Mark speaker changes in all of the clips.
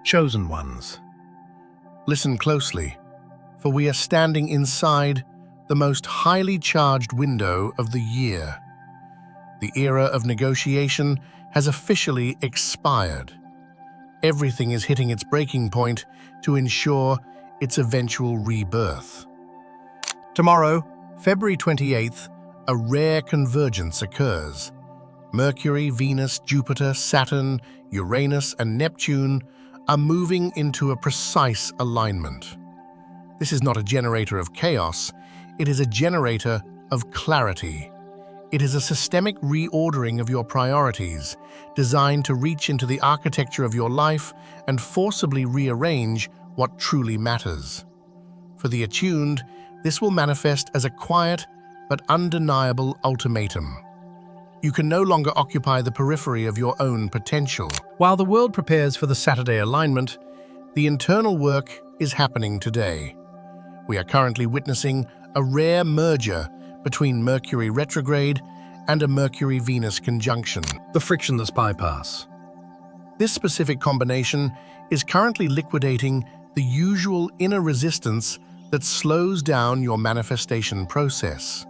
Speaker 1: Chosen ones.
Speaker 2: Listen closely, for we are standing inside the most highly charged window of the year. The era of negotiation has officially expired. Everything is hitting its breaking point to ensure its eventual rebirth. Tomorrow, February 28th, a rare convergence occurs. Mercury, Venus, Jupiter, Saturn, Uranus, and Neptune are moving into a precise alignment. This is not a generator of chaos, it is a generator of clarity. It is a systemic reordering of your priorities, designed to reach into the architecture of your life and forcibly rearrange what truly matters. For the attuned, this will manifest as a quiet but undeniable ultimatum. You can no longer occupy the periphery of your own potential. While the world prepares for the Saturday alignment, the internal work is happening today. We are currently witnessing a rare merger between Mercury retrograde and a Mercury-Venus conjunction.
Speaker 1: The frictionless bypass.
Speaker 2: This specific combination is currently liquidating the usual inner resistance that slows down your manifestation process.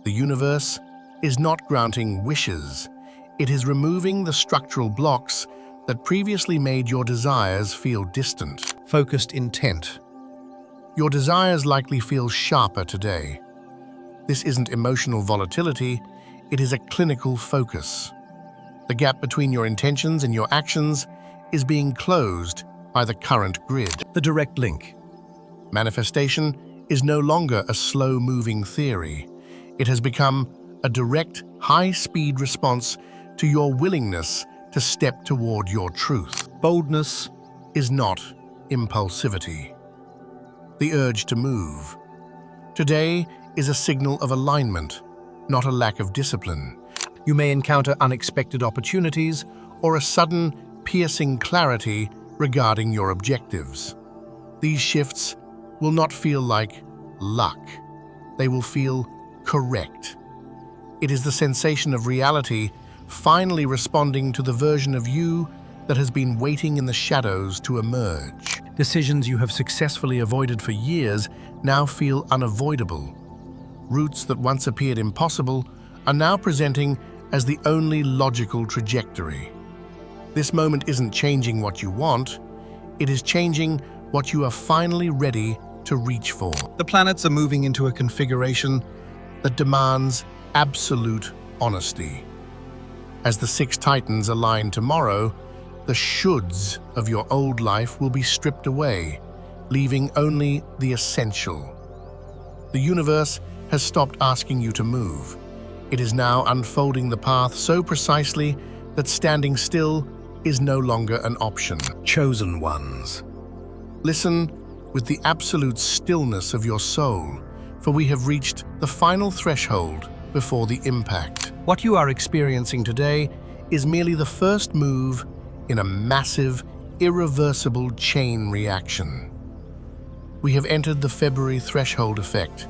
Speaker 2: The universe is not granting wishes. It is removing the structural blocks that previously made your desires feel distant.
Speaker 1: Focused intent.
Speaker 2: Your desires likely feel sharper today. This isn't emotional volatility, it is a clinical focus. The gap between your intentions and your actions is being closed by the current grid.
Speaker 1: The direct link.
Speaker 2: Manifestation is no longer a slow-moving theory. It has become a direct, high-speed response to your willingness to step toward your truth.
Speaker 1: Boldness
Speaker 2: is not impulsivity. The urge to move. Today is a signal of alignment, not a lack of discipline.
Speaker 1: You may encounter unexpected opportunities
Speaker 2: or a sudden, piercing clarity regarding your objectives. These shifts will not feel like luck. They will feel correct. It is the sensation of reality finally responding to the version of you that has been waiting in the shadows to emerge.
Speaker 1: Decisions you have successfully avoided for years
Speaker 2: now feel unavoidable. Routes that once appeared impossible are now presenting as the only logical trajectory. This moment isn't changing what you want, it is changing what you are finally ready to reach for.
Speaker 1: The planets are moving into a configuration
Speaker 2: that demands absolute honesty. As the 6 titans align tomorrow, the shoulds of your old life will be stripped away, leaving only the essential. The universe has stopped asking you to move. It is now unfolding the path so precisely that standing still is no longer an option.
Speaker 1: Chosen ones.
Speaker 2: Listen with the absolute stillness of your soul, for we have reached the final threshold before the impact. What you are experiencing today is merely the first move in a massive, irreversible chain reaction. We have entered the February threshold effect.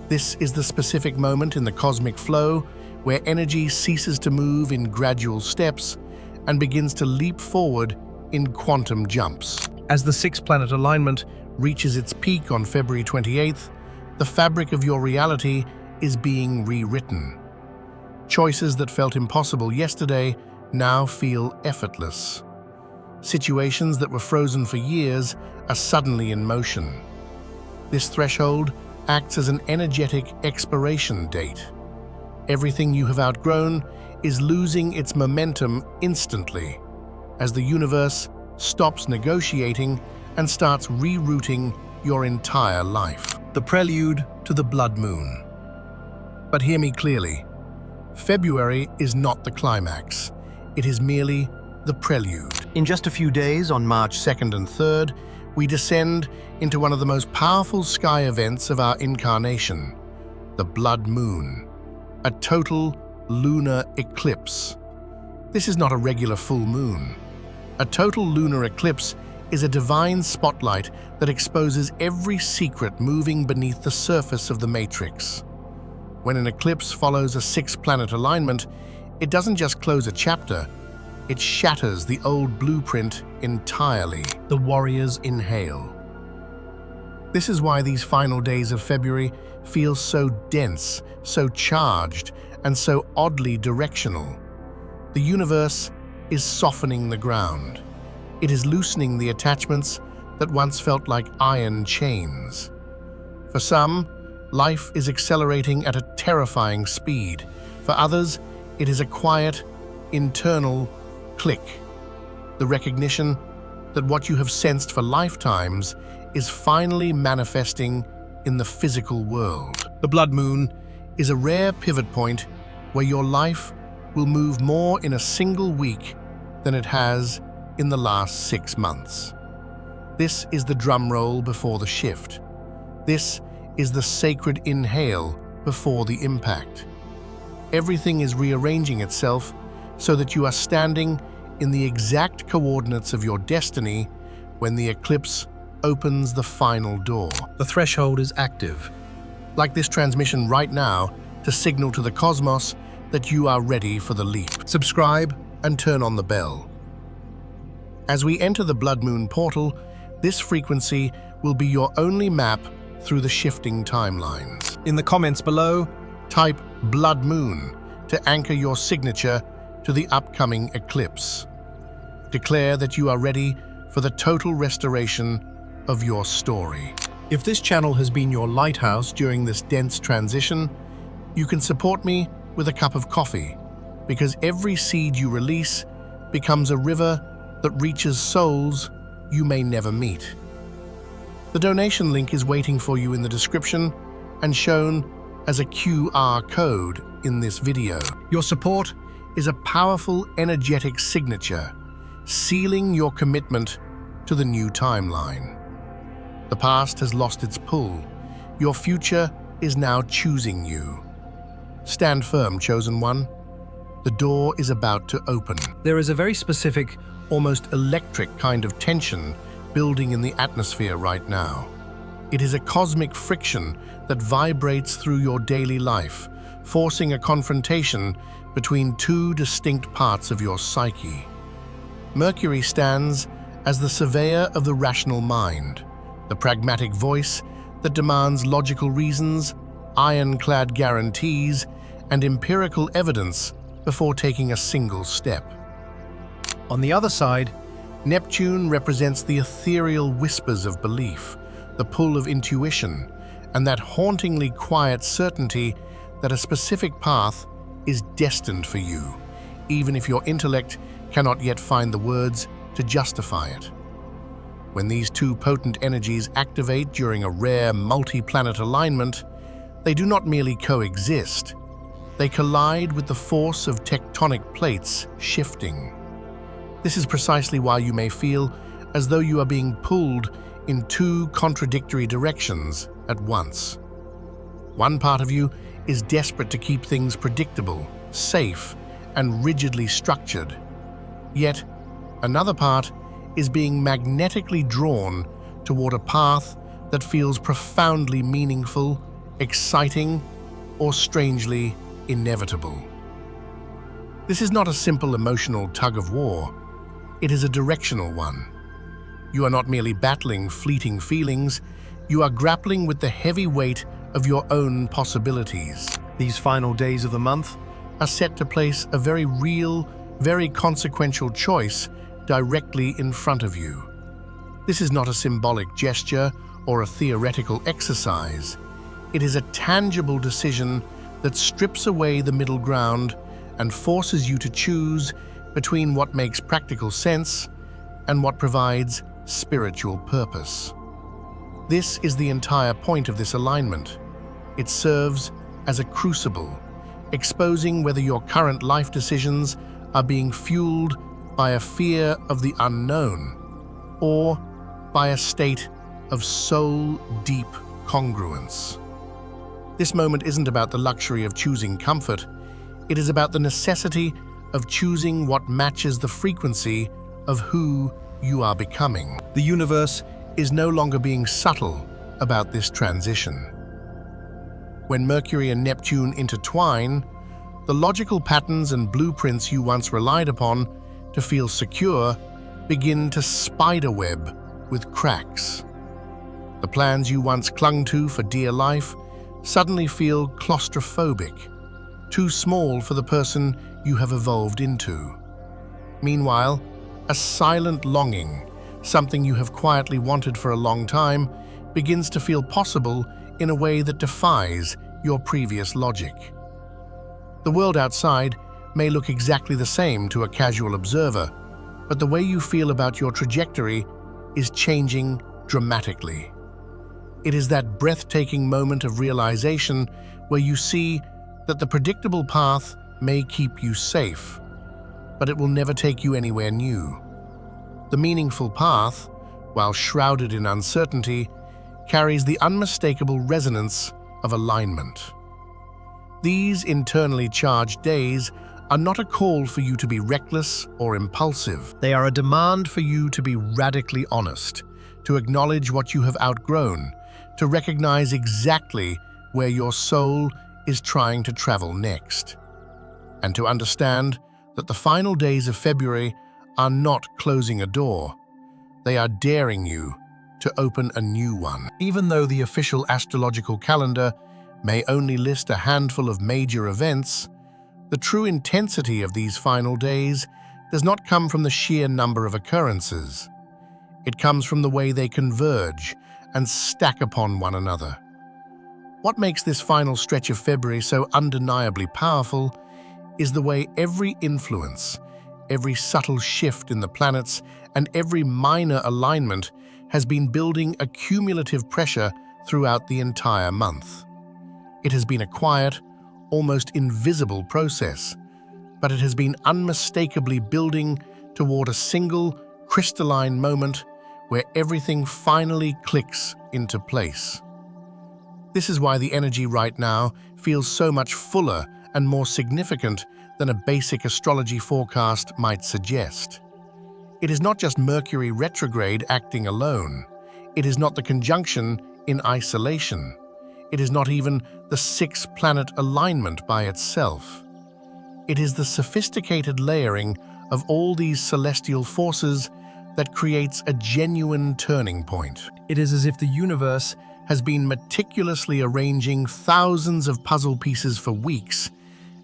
Speaker 2: This is the specific moment in the cosmic flow where energy ceases to move in gradual steps and begins to leap forward in quantum jumps. As the 6-planet alignment reaches its peak on February 28th, the fabric of your reality is being rewritten. Choices that felt impossible yesterday now feel effortless. Situations that were frozen for years are suddenly in motion. This threshold acts as an energetic expiration date. Everything you have outgrown is losing its momentum instantly, as the universe stops negotiating and starts rerouting your entire life.
Speaker 1: The prelude to the blood moon.
Speaker 2: But hear me clearly. February is not the climax. It is merely the prelude. In just a few days, on March 2nd and 3rd, we descend into one of the most powerful sky events of our incarnation, the blood moon, a total lunar eclipse. This is not a regular full moon. A total lunar eclipse is a divine spotlight that exposes every secret moving beneath the surface of the matrix. When an eclipse follows a 6-planet alignment, it doesn't just close a chapter, It shatters the old blueprint entirely. The warriors inhale. This is why these final days of February feel so dense, so charged, and so oddly directional. The universe is softening the ground. It is loosening the attachments that once felt like iron chains. For some, life is accelerating at a terrifying speed. For others, it is a quiet, internal click. The recognition that what you have sensed for lifetimes is finally manifesting in the physical world. The blood moon is a rare pivot point where your life will move more in a single week than it has in the last 6 months. This is the drum roll before the shift. This is the sacred inhale before the impact. Everything is rearranging itself so that you are standing in the exact coordinates of your destiny when the eclipse opens the final door.
Speaker 1: The threshold is active.
Speaker 2: Like this transmission right now to signal to the cosmos that you are ready for the leap. Subscribe and turn on the bell. As we enter the blood moon portal, this frequency will be your only map through the shifting timelines.
Speaker 1: In the comments below,
Speaker 2: type blood moon to anchor your signature to the upcoming eclipse. Declare that you are ready for the total restoration of your story. If this channel has been your lighthouse during this dense transition, you can support me with a cup of coffee, because every seed you release becomes a river that reaches souls you may never meet. The donation link is waiting for you in the description and shown as a QR code in this video. Your support is a powerful energetic signature, sealing your commitment to the new timeline. The past has lost its pull. Your future is now choosing you. Stand firm, chosen one. The door is about to open. There is a very specific, almost electric kind of tension building in the atmosphere right now. It is a cosmic friction that vibrates through your daily life, forcing a confrontation between two distinct parts of your psyche. Mercury stands as the surveyor of the rational mind, the pragmatic voice that demands logical reasons, ironclad guarantees, and empirical evidence before taking a single step. On the other side, Neptune represents the ethereal whispers of belief, the pull of intuition, and that hauntingly quiet certainty that a specific path is destined for you, even if your intellect cannot yet find the words to justify it. When these two potent energies activate during a rare multi-planet alignment, they do not merely coexist, they collide with the force of tectonic plates shifting. This is precisely why you may feel as though you are being pulled in two contradictory directions at once. One part of you is desperate to keep things predictable, safe, and rigidly structured. Yet, another part is being magnetically drawn toward a path that feels profoundly meaningful, exciting, or strangely inevitable. This is not a simple emotional tug-of-war. It is a directional one. You are not merely battling fleeting feelings, you are grappling with the heavy weight of your own possibilities.
Speaker 1: these final days of the month
Speaker 2: are set to place a very real, very consequential choice directly in front of you. This is not a symbolic gesture or a theoretical exercise. It is a tangible decision that strips away the middle ground and forces you to choose between what makes practical sense and what provides spiritual purpose. This is the entire point of this alignment. It serves as a crucible, exposing whether your current life decisions are being fueled by a fear of the unknown or by a state of soul-deep congruence. This moment isn't about the luxury of choosing comfort. It is about the necessity of choosing what matches the frequency of who you are becoming. The universe is no longer being subtle about this transition. When Mercury and Neptune intertwine, the logical patterns and blueprints you once relied upon to feel secure begin to spiderweb with cracks. The plans you once clung to for dear life suddenly feel claustrophobic, too small for the person you have evolved into. Meanwhile, a silent longing, something you have quietly wanted for a long time, begins to feel possible in a way that defies your previous logic. The world outside may look exactly the same to a casual observer, but the way you feel about your trajectory is changing dramatically. It is that breathtaking moment of realization where you see that the predictable path may keep you safe, but it will never take you anywhere new. The meaningful path, while shrouded in uncertainty, carries the unmistakable resonance of alignment. These internally charged days are not a call for you to be reckless or impulsive.
Speaker 1: They are a demand for you to be radically honest,
Speaker 2: To acknowledge what you have outgrown, to recognize exactly where your soul is trying to travel next, and to understand that the final days of February are not closing a door. They are daring you to open a new one.
Speaker 1: even though the official astrological calendar
Speaker 2: May only list a handful of major events, the true intensity of these final days does not come from the sheer number of occurrences. It comes from the way they converge and stack upon one another. What makes this final stretch of February so undeniably powerful is the way every influence, every subtle shift in the planets, and every minor alignment has been building a cumulative pressure throughout the entire month. It has been a quiet, almost invisible process, but it has been unmistakably building toward a single, crystalline moment where everything finally clicks into place. This is why the energy right now feels so much fuller and more significant than a basic astrology forecast might suggest. It is not just Mercury retrograde acting alone. It is not the conjunction in isolation. It is not even the six-planet alignment by itself. It is the sophisticated layering of all these celestial forces that creates a genuine turning point.
Speaker 1: It is as if the universe
Speaker 2: Has been meticulously arranging thousands of puzzle pieces for weeks,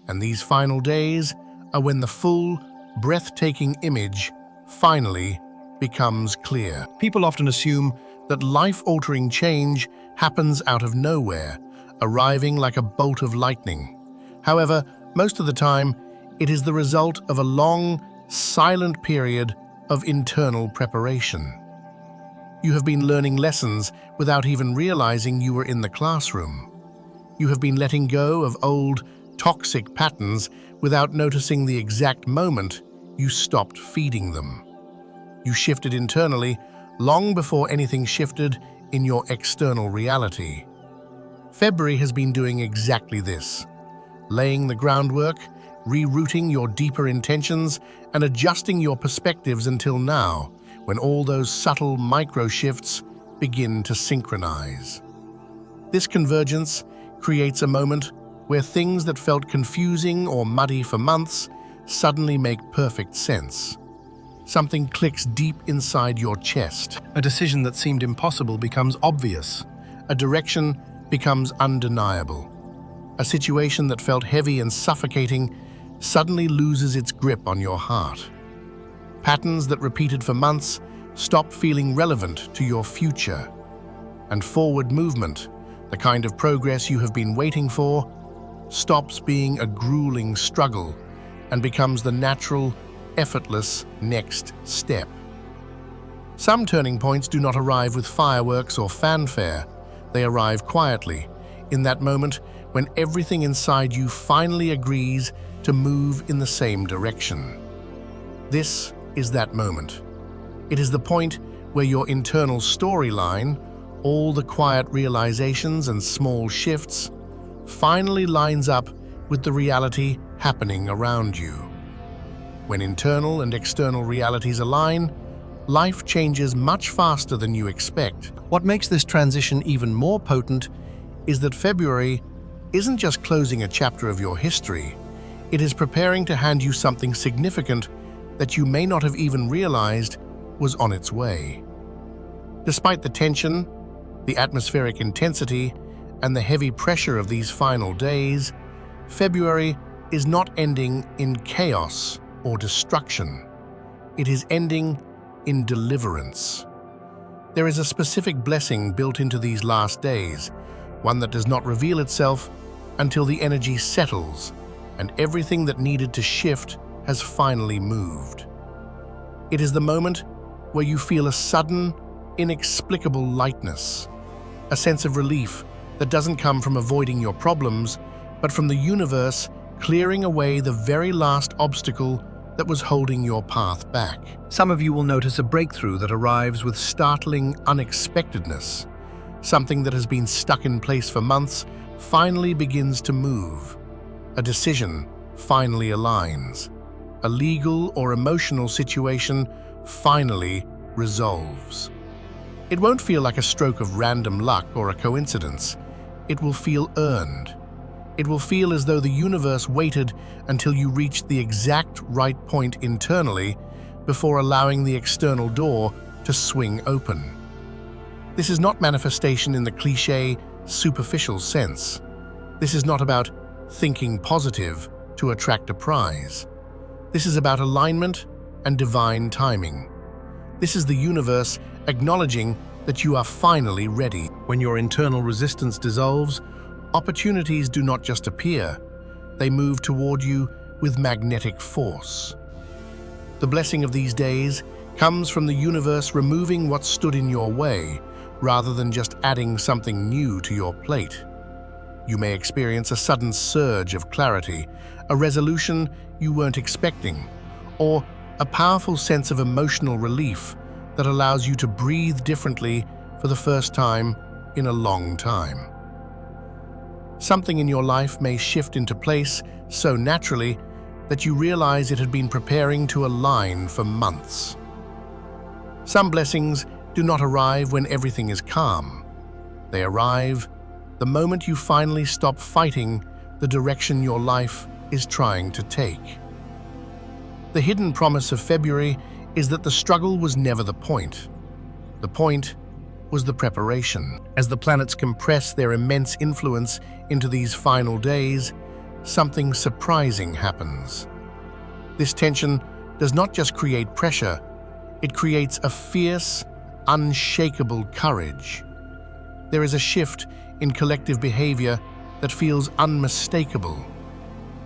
Speaker 2: and these final days are when the full, breathtaking image finally becomes clear.
Speaker 1: People often assume
Speaker 2: That life-altering change happens out of nowhere, arriving like a bolt of lightning. However, most of the time, it is the result of a long, silent period of internal preparation. You have been learning lessons without even realizing you were in the classroom. You have been letting go of old, toxic patterns without noticing the exact moment you stopped feeding them. You shifted internally long before anything shifted in your external reality. February has been doing exactly this, laying the groundwork, rerouting your deeper intentions, and adjusting your perspectives until now, when all those subtle micro-shifts begin to synchronize. This convergence creates a moment where things that felt confusing or muddy for months suddenly make perfect sense. Something clicks deep inside your chest.
Speaker 1: a decision that seemed impossible becomes obvious.
Speaker 2: A direction becomes undeniable. A situation that felt heavy and suffocating suddenly loses its grip on your heart. Patterns that repeated for months stop feeling relevant to your future. And forward movement, the kind of progress you have been waiting for, stops being a grueling struggle and becomes the natural, effortless next step. Some turning points do not arrive with fireworks or fanfare. They arrive quietly, in that moment when everything inside you finally agrees to move in the same direction. This is that moment. It is the point where your internal storyline, all the quiet realizations and small shifts, finally lines up with the reality happening around you. When internal and external realities align, life changes much faster than you expect.
Speaker 1: What makes this transition even more potent
Speaker 2: Is that February isn't just closing a chapter of your history, it is preparing to hand you something significant that you may not have even realized was on its way. Despite the tension, the atmospheric intensity, and the heavy pressure of these final days, February is not ending in chaos or destruction. It is ending in deliverance. There is a specific blessing built into these last days, one that does not reveal itself until the energy settles and everything that needed to shift has finally moved. It is the moment where you feel a sudden, inexplicable lightness, a sense of relief that doesn't come from avoiding your problems, but from the universe clearing away the very last obstacle that was holding your path back.
Speaker 1: Some of you will notice a breakthrough that arrives with
Speaker 2: Startling unexpectedness. Something that has been stuck in place for months finally begins to move. A decision finally aligns. A legal or emotional situation finally resolves. It won't feel like a stroke of random luck or a coincidence. It will feel earned. It will feel as though the universe waited until you reached the exact right point internally before allowing the external door to swing open. This is not manifestation in the cliché, superficial sense. This is not about thinking positive to attract a prize. This is about alignment and divine timing. This is the universe acknowledging that you are finally ready.
Speaker 1: when your internal resistance dissolves.
Speaker 2: Opportunities do not just appear, they move toward you with magnetic force. The blessing of these days comes from the universe removing what stood in your way, rather than just adding something new to your plate. You may experience a sudden surge of clarity, a resolution you weren't expecting, or a powerful sense of emotional relief that allows you to breathe differently for the first time in a long time. Something in your life may shift into place so naturally that you realize it had been preparing to align for months. Some blessings do not arrive when everything is calm. They arrive the moment you finally stop fighting the direction your life is trying to take. The hidden promise of February is that the struggle was never the point. The point was the preparation. As the planets compress their immense influence into these final days, something surprising happens. This tension does not just create pressure, it creates a fierce, unshakable courage. There is a shift in collective behavior that feels unmistakable.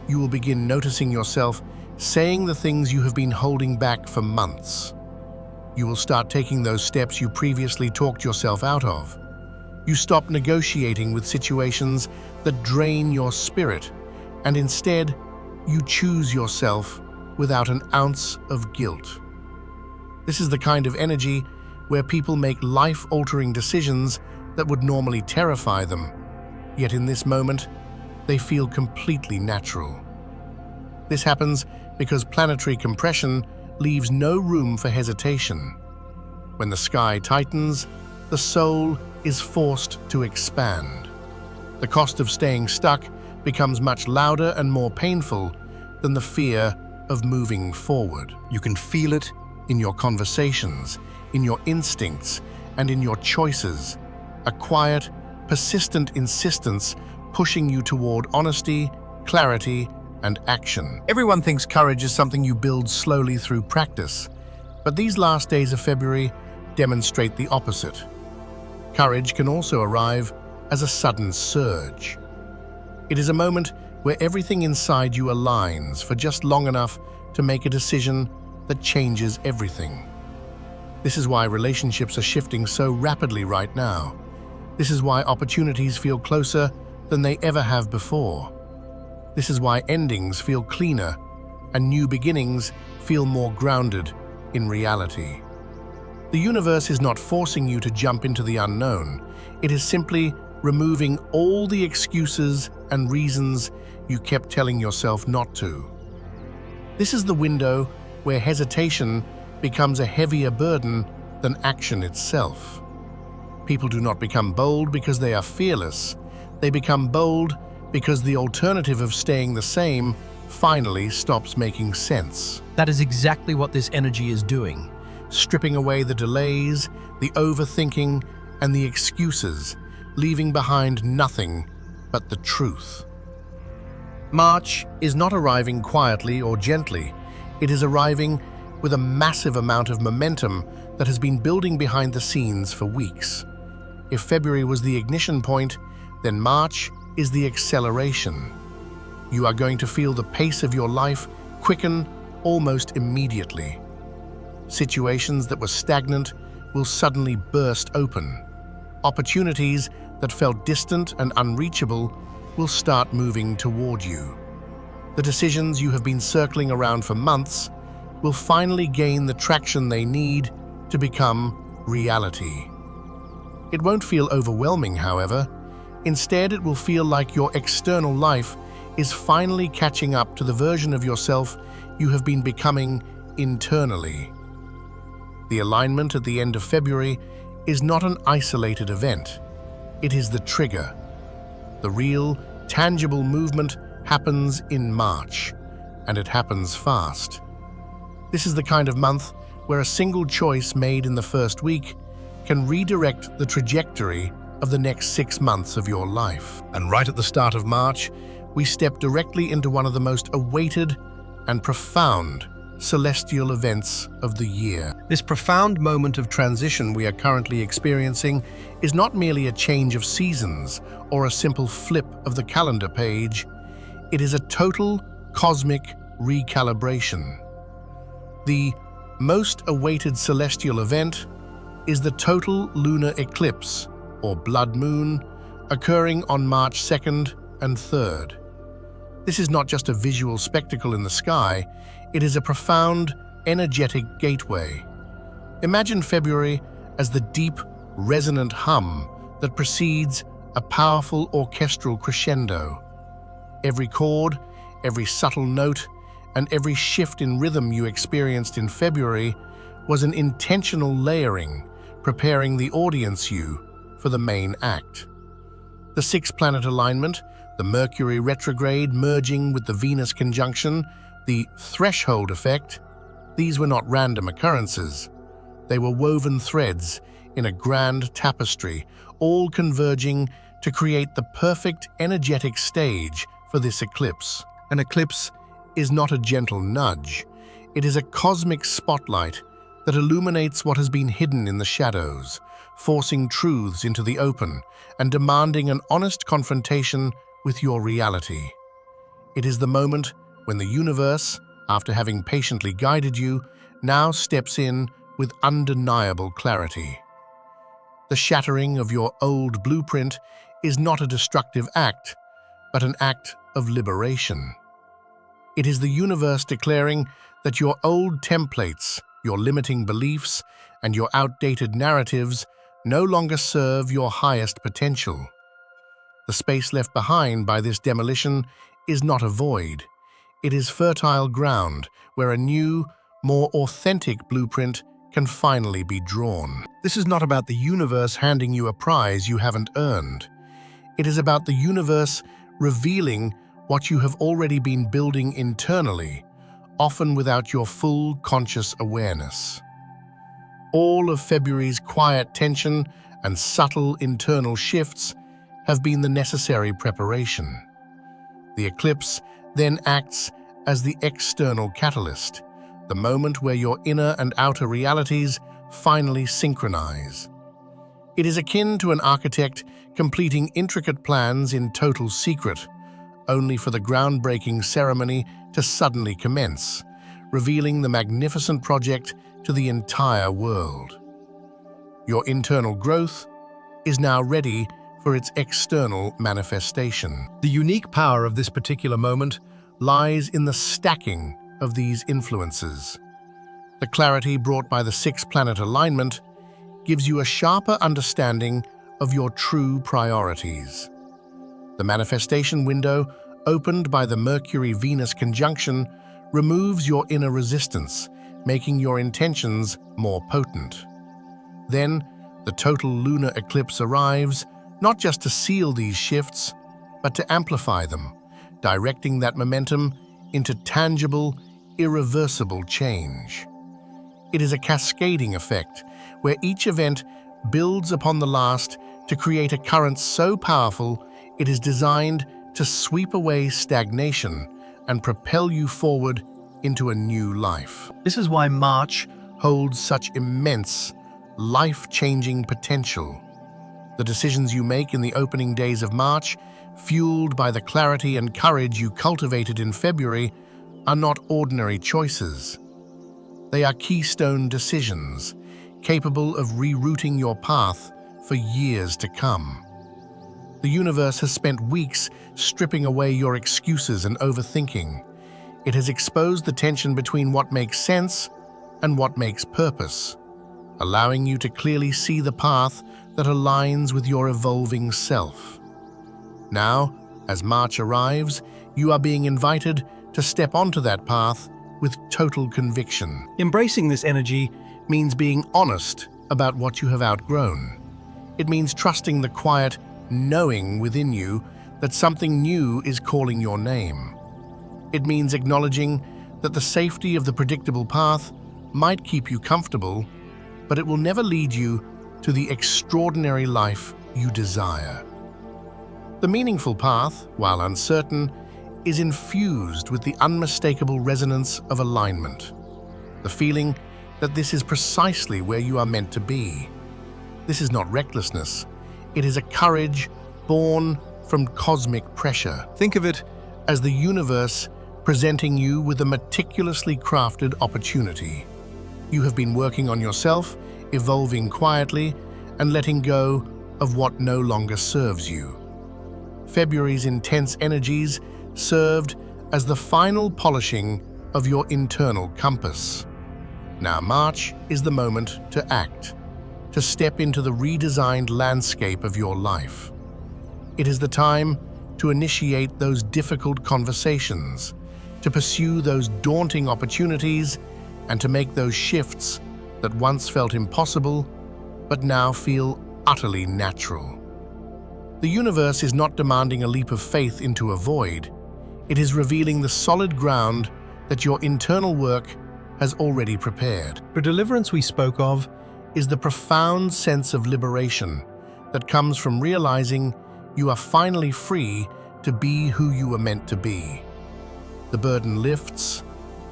Speaker 2: You will begin noticing yourself saying the things you have been holding back for months. You will start taking those steps you previously talked yourself out of. You stop negotiating with situations that drain your spirit, and instead, you choose yourself without an ounce of guilt. This is the kind of energy where people make life-altering decisions that would normally terrify them, yet in this moment, they feel completely natural. This happens because planetary compression leaves no room for hesitation. When the sky tightens, the soul is forced to expand. The cost of staying stuck becomes much louder and more painful than the fear of moving forward.
Speaker 1: You can feel it
Speaker 2: In your conversations, in your instincts, and in your choices. A quiet, persistent insistence pushing you toward honesty, clarity, and action. Everyone thinks courage is something you build slowly through practice, but these last days of February demonstrate the opposite. Courage can also arrive as a sudden surge. It is a moment where everything inside you aligns for just long enough to make a decision that changes everything. This is why relationships are shifting so rapidly right now. This is why opportunities feel closer than they ever have before. This is why endings feel cleaner and new beginnings feel more grounded in reality. The universe is not forcing you to jump into the unknown. It is simply removing all the excuses and reasons you kept telling yourself not to. This is the window where hesitation becomes a heavier burden than action itself. People do not become bold because they are fearless. They become bold because the alternative of staying the same finally stops making sense.
Speaker 1: That is exactly what this energy is doing.
Speaker 2: Stripping away the delays, the overthinking, and the excuses, leaving behind nothing but the truth. March is not arriving quietly or gently. It is arriving with a massive amount of momentum that has been building behind the scenes for weeks. If February was the ignition point, then March is the acceleration. You are going to feel the pace of your life quicken almost immediately. Situations that were stagnant will suddenly burst open. Opportunities that felt distant and unreachable will start moving toward you. The decisions you have been circling around for months will finally gain the traction they need to become reality. It won't feel overwhelming, however. Instead, it will feel like your external life is finally catching up to the version of yourself you have been becoming internally. The alignment at the end of February is not an isolated event. It is the trigger. The real, tangible movement happens in March, and it happens fast. This is the kind of month where a single choice made in the first week can redirect the trajectory of the next 6 months of your life. And right at the start of March, we step directly into one of the most awaited and profound celestial events of the year. This profound moment of transition we are currently experiencing is not merely a change of seasons or a simple flip of the calendar page. It is a total cosmic recalibration. The most awaited celestial event is the total lunar eclipse, or blood moon, occurring on March 2nd and 3rd. This is not just a visual spectacle in the sky, it is a profound, energetic gateway. Imagine February as the deep, resonant hum that precedes a powerful orchestral crescendo. Every chord, every subtle note, and every shift in rhythm you experienced in February was an intentional layering, preparing the audience you for the main act. The 6-planet alignment, the Mercury retrograde merging with the Venus conjunction, the threshold effect, these were not random occurrences. They were woven threads in a grand tapestry, all converging to create the perfect energetic stage for this eclipse. An eclipse is not a gentle nudge. It is a cosmic spotlight that illuminates what has been hidden in the shadows, forcing truths into the open and demanding an honest confrontation with your reality. It is the moment when the universe, after having patiently guided you, now steps in with undeniable clarity. The shattering of your old blueprint is not a destructive act, but an act of liberation. It is the universe declaring that your old templates, your limiting beliefs, and your outdated narratives no longer serve your highest potential. The space left behind by this demolition is not a void. It is fertile ground where a new, more authentic blueprint can finally be drawn. This is not about the universe handing you a prize you haven't earned. It is about the universe revealing what you have already been building internally, often without your full conscious awareness. All of February's quiet tension and subtle internal shifts have been the necessary preparation. The eclipse then acts as the external catalyst, the moment where your inner and outer realities finally synchronize. It is akin to an architect completing intricate plans in total secret, only for the groundbreaking ceremony to suddenly commence, revealing the magnificent project to the entire world. Your internal growth is now ready for its external manifestation. The unique power of this particular moment lies in the stacking of these influences. The clarity brought by the 6-planet alignment gives you a sharper understanding of your true priorities. The manifestation window, opened by the Mercury-Venus conjunction, removes your inner resistance, making your intentions more potent. Then, the total lunar eclipse arrives, not just to seal these shifts, but to amplify them, directing that momentum into tangible, irreversible change. It is a cascading effect where each event builds upon the last to create a current so powerful it is designed to sweep away stagnation and propel you forward into a new life.
Speaker 1: This is why March
Speaker 2: Holds such immense, life-changing potential. The decisions you make in the opening days of March, fueled by the clarity and courage you cultivated in February, are not ordinary choices. They are keystone decisions, capable of rerouting your path for years to come. The universe has spent weeks stripping away your excuses and overthinking. It has exposed the tension between what makes sense and what makes purpose, allowing you to clearly see the path that aligns with your evolving self. Now, as March arrives, you are being invited to step onto that path with total conviction.
Speaker 1: Embracing this energy
Speaker 2: Means being honest about what you have outgrown. It means trusting the quiet knowing within you that something new is calling your name. It means acknowledging that the safety of the predictable path might keep you comfortable, but it will never lead you to the extraordinary life you desire. The meaningful path, while uncertain, is infused with the unmistakable resonance of alignment, the feeling that this is precisely where you are meant to be. This is not recklessness, it is a courage born from cosmic pressure. Think of it as the universe presenting you with a meticulously crafted opportunity. You have been working on yourself, evolving quietly, and letting go of what no longer serves you. February's intense energies served as the final polishing of your internal compass. Now March is the moment to act, to step into the redesigned landscape of your life. It is the time to initiate those difficult conversations, to pursue those daunting opportunities, and to make those shifts that once felt impossible, but now feel utterly natural. The universe is not demanding a leap of faith into a void. It is revealing the solid ground that your internal work has already prepared.
Speaker 1: The deliverance we spoke of
Speaker 2: Is the profound sense of liberation that comes from realizing you are finally free to be who you were meant to be. The burden lifts,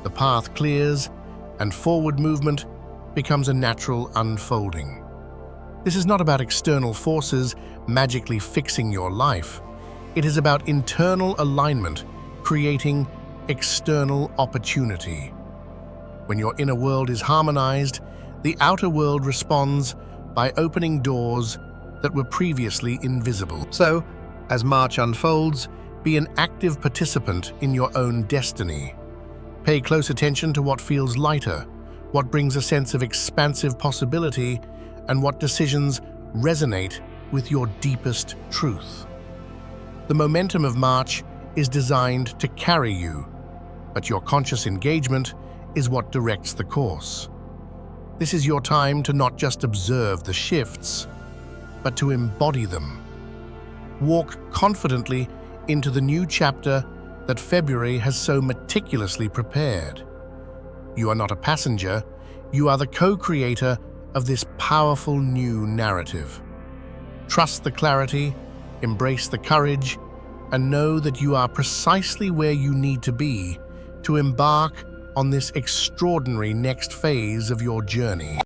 Speaker 2: the path clears, and forward movement becomes a natural unfolding. This is not about external forces magically fixing your life. It is about internal alignment, creating external opportunity. When your inner world is harmonized, the outer world responds by opening doors that were previously invisible. So, as March unfolds, be an active participant in your own destiny. Pay close attention to what feels lighter, what brings a sense of expansive possibility, and what decisions resonate with your deepest truth. The momentum of March is designed to carry you, but your conscious engagement is what directs the course. This is your time to not just observe the shifts, but to embody them. Walk confidently into the new chapter that February has so meticulously prepared. You are not a passenger, you are the co-creator of this powerful new narrative. Trust the clarity, embrace the courage, and know that you are precisely where you need to be to embark on this extraordinary next phase of your journey.